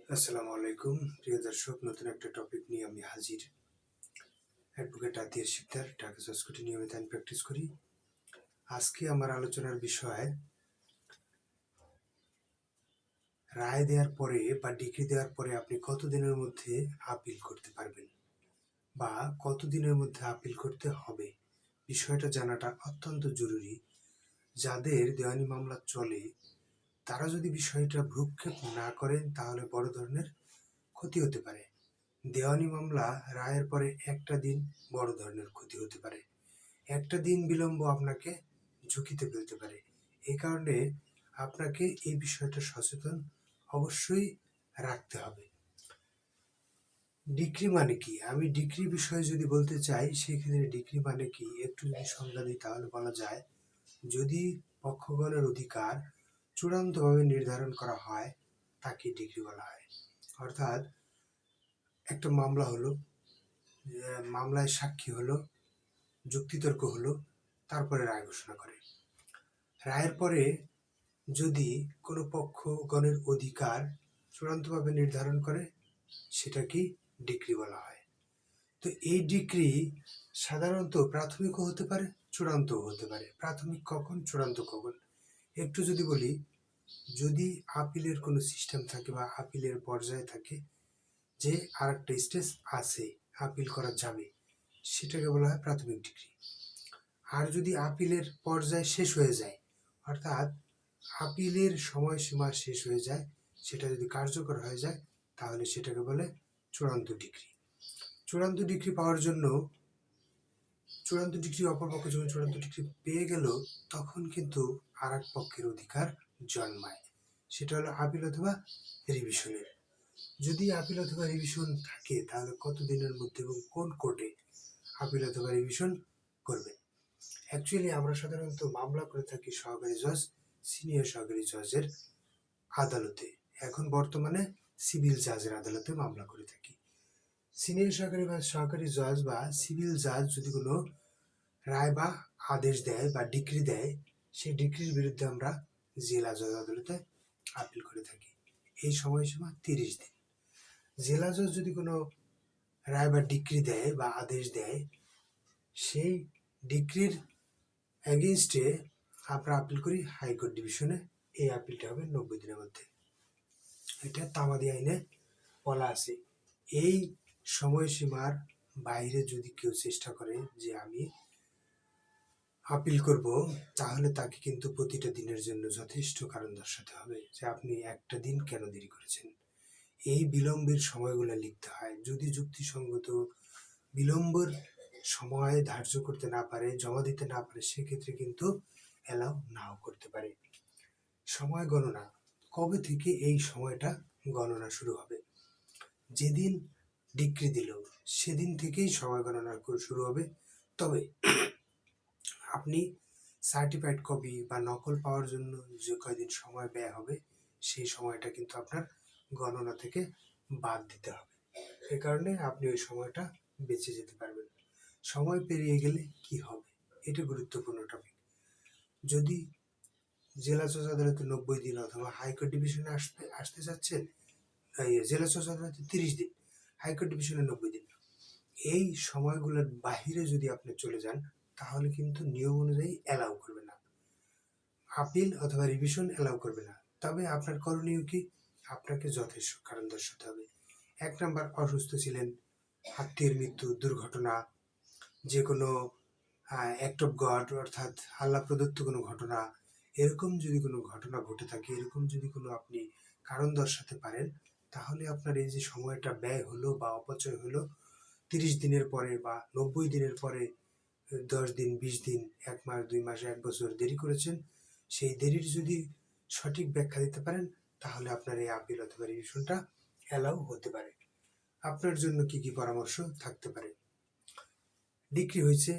আসসালামু আলাইকুম প্রিয় দর্শক, নতুন একটা টপিক নিয়ে আমি হাজির। অ্যাডভোকেট আতিয়ার শিকদার, ঢাকা জজ কোর্টে নিয়মিত আইন প্র্যাকটিস করি। আজকে আমার আলোচনার বিষয় রায় দেওয়ার পরে বা ডিগ্রি দেওয়ার পরে আপনি কতদিনের মধ্যে আপিল করতে পারবেন বা কতদিনের মধ্যে আপিল করতে হবে। বিষয়টা জানাটা অত্যন্ত জরুরি। যাদের দেওয়ানি মামলা চলে তারা যদি বিষয়টা ভ্রূক্ষেপ না করেন তাহলে বড় ধরনের ক্ষতি হতে পারে। দেওয়ানি মামলা রায়ের পরে একটা দিন বড় ধরনের ক্ষতি হতে পারে। একটা দিন বিলম্ব আপনাকে ঝুঁকিতে ফেলতে পারে। এই কারণে আপনাকে এই বিষয়টা সচেতন অবশ্যই রাখতে হবে। ডিক্রি মানে কি? আমি ডিক্রি বিষয়ে যদি বলতে চাই, সেক্ষেত্রে ডিক্রি মানে কি একটু যদি সংজ্ঞা দিই তাহলে বলা যায়, যদি পক্ষগণের অধিকার চূড়ান্তভাবে নির্ধারণ করা হয় তাকে ডিক্রি বলা হয়। অর্থাৎ একটা মামলা হলো, মামলায় সাক্ষী হলো, যুক্তিতর্ক হলো, তারপরে রায় ঘোষণা করে। রায়ের পরে যদি কোনো পক্ষগণের অধিকার চূড়ান্তভাবে নির্ধারণ করে সেটাকে ডিক্রি বলা হয়। তো এই ডিক্রি সাধারণত প্রাথমিকও হতে পারে, চূড়ান্তও হতে পারে। প্রাথমিক কখন, চূড়ান্ত কখন? একটু যদি বলি, যদি আপিলের কোনো সিস্টেম থাকে বা আপিলের পর্যায়ে থাকে যে আর একটা স্টেজ আছে, আপিল করা যাবে, সেটাকে বলা হয় প্রাথমিক ডিক্রি। আর যদি আপিলের পর্যায় শেষ হয়ে যায়, অর্থাৎ আপিলের সময়সীমা শেষ হয়ে যায়, সেটা যদি কার্যকর হয়ে যায়, তাহলে সেটাকে বলে চূড়ান্ত ডিক্রি। চূড়ান্ত ডিক্রি পাওয়ার জন্য, চূড়ান্ত ডিক্রি অপরপক্ষ যখন চূড়ান্ত ডিক্রি পেয়ে গেল, তখন কিন্তু আর এক পক্ষের অধিকার জন্মায়। সেটা হলো আপিল অথবা রিভিশনের। যদি আপিল অথবা রিভিশন থাকে তাহলে কতদিনের মধ্যে এবং কোন কোর্টে আপিল অথবা রিভিশন করবেন। অ্যাকচুয়ালি আমরা সাধারণত মামলা করে থাকি সহকারী জজ, সিনিয়র সহকারী জজের আদালতে। এখন বর্তমানে সিভিল জাজের আদালতে মামলা করে থাকি। সিনিয়র সহকারী বা সহকারী জজ বা সিভিল জাজ যদি কোনো রায় বা আদেশ দেয় বা ডিক্রি দেয়, সেই ডিক্রির বিরুদ্ধে আমরা জেলা জজ আদালতে আপিল করে থাকি। এই সময়সীমা 30 দিন। জেলা জজ যদি কোনো রায় বা ডিক্রি দেয় বা আদেশ দেয়, সেই ডিক্রির এগেইনস্টে আমরা আপিল করি হাইকোর্ট ডিভিশনে। এই আপিলটা হবে 90 দিনের মধ্যে। এটা তামাদি আইনে বলা আছে। এই সময়সীমার বাইরে যদি কেউ চেষ্টা করে যে আমি আপিল করব, তাহলে তাকে কিন্তু প্রতিটা দিনের জন্য যথেষ্ট কারণ দর্শাতে হবে যে আপনি একটা দিন কেন দেরি করেছেন। এই বিলম্বের সময়গুলো লিখতে হয়। যদি যুক্তিসঙ্গত বিলম্বর সময় ধার্য করতে না পারে, জমা দিতে না পারে, সেক্ষেত্রে কিন্তু অ্যালাউ নাও করতে পারে। সময় গণনা, কবে থেকে এই সময়টা গণনা শুরু হবে? যেদিন ডিক্রি দিল সেদিন থেকেই সময় গণনা শুরু হবে। তবে আপনি সার্টিফাইড কপি বা নকল পাওয়ার জন্য যে কয়দিন সময় ব্যয় হবে, সেই সময়টা কিন্তু আপনার গণনা থেকে বাদ দিতে হবে। এ কারণে আপনি ওই সময়টা বেঁচে যেতে পারবেন। সময় পেরিয়ে গেলে কি হবে, এটা গুরুত্বপূর্ণ টপিক। যদি জেলা জজ আদালতে 90 দিন অথবা হাইকোর্ট ডিভিশনে আসতে চাচ্ছেন, জেলা জজ আদালতে 30 দিন, হাইকোর্ট ডিভিশনে 90 দিন, এই সময়গুলোর বাহিরে যদি আপনি চলে যান তাহলে কিন্তু নিয়ম অনুযায়ী অ্যালাউ করবে না, আপিল অথবা রিভিশন অ্যালাউ করবে না। তবে আপনার করণীয় কি? আপনাকে যথেষ্ট কারণ দর্শাতে হবে। 1 নাম্বার, অসুস্থ ছিলেন, আত্মীয়ের মৃত্যু, দুর্ঘটনা, যে কোনো অ্যাক্ট অফ গড অর্থাৎ আল্লাহ প্রদত্ত কোনো ঘটনা, এরকম যদি কোনো ঘটনা ঘটে থাকে, এরকম যদি কোনো আপনি কারণ দর্শাতে পারেন, তাহলে আপনার এই যে সময়টা ব্যয় হলো বা অপচয় হলো, 30 দিনের পরে বা 90 দিনের পরে 10 দিন, 20 দিন, 1 মাস, 2 মাস, 1 বছর দেরি করেছেন, সেই দেরির যদি সঠিক ব্যাখ্যা দিতে পারেন, তাহলে আপনার এই আপিল অথবা রিভিশনটা অ্যালাউ হতে পারে। আপনার জন্য কি কি পরামর্শ থাকতে পারে? ডিক্রি হয়েছে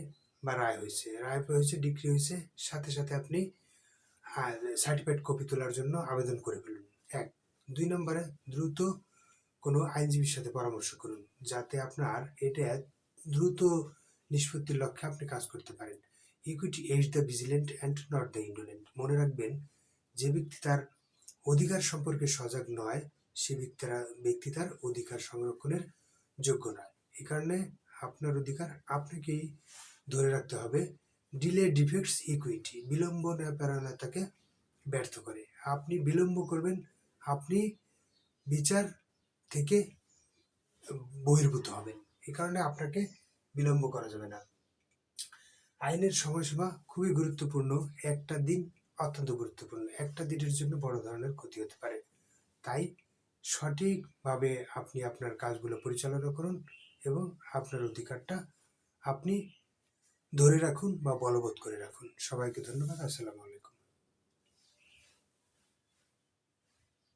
বা রায় হয়েছে, রায় হয়েছে, ডিক্রি হয়েছে, সাথে সাথে আপনি সার্টিফাইড কপি তোলার জন্য আবেদন করে ফেলুন। 1। 2 নম্বরে, দ্রুত কোনো আইনজীবীর সাথে পরামর্শ করুন যাতে আপনার এটা দ্রুত নিষ্পত্তির লক্ষ্যে আপনি কাজ করতে পারেন। Equity aids the vigilant and not the indolent. মনে রাখবেন, যে ব্যক্তি তার অধিকার সম্পর্কে সজাগ নয় সে ব্যক্তি তার অধিকার সংরক্ষণের যোগ্য নয়। এই কারণে আপনার অধিকার আপনাকেই ধরে রাখতে হবে। ডিলে ডিফেক্টস ইকুইটি, বিলম্ব ন্যায়পরায়ণতাকে ব্যর্থ করে। আপনি বিলম্ব করবেন, আপনি বিচার থেকে বহির্ভূত হবেন। এই কারণে আপনাকে বিলম্ব করা যাবে না। আইনের সময়সীমা খুবই গুরুত্বপূর্ণ। একটা দিন অত্যন্ত গুরুত্বপূর্ণ। একটা দিনের জন্য বড় ধরনের ক্ষতি হতে পারে। তাই সঠিকভাবে আপনি আপনার কাজগুলো পরিচালনা করুন এবং আপনার অধিকারটা আপনি ধরে রাখুন বা বলবৎ করে রাখুন। সবাইকে ধন্যবাদ। আসসালামু আলাইকুম।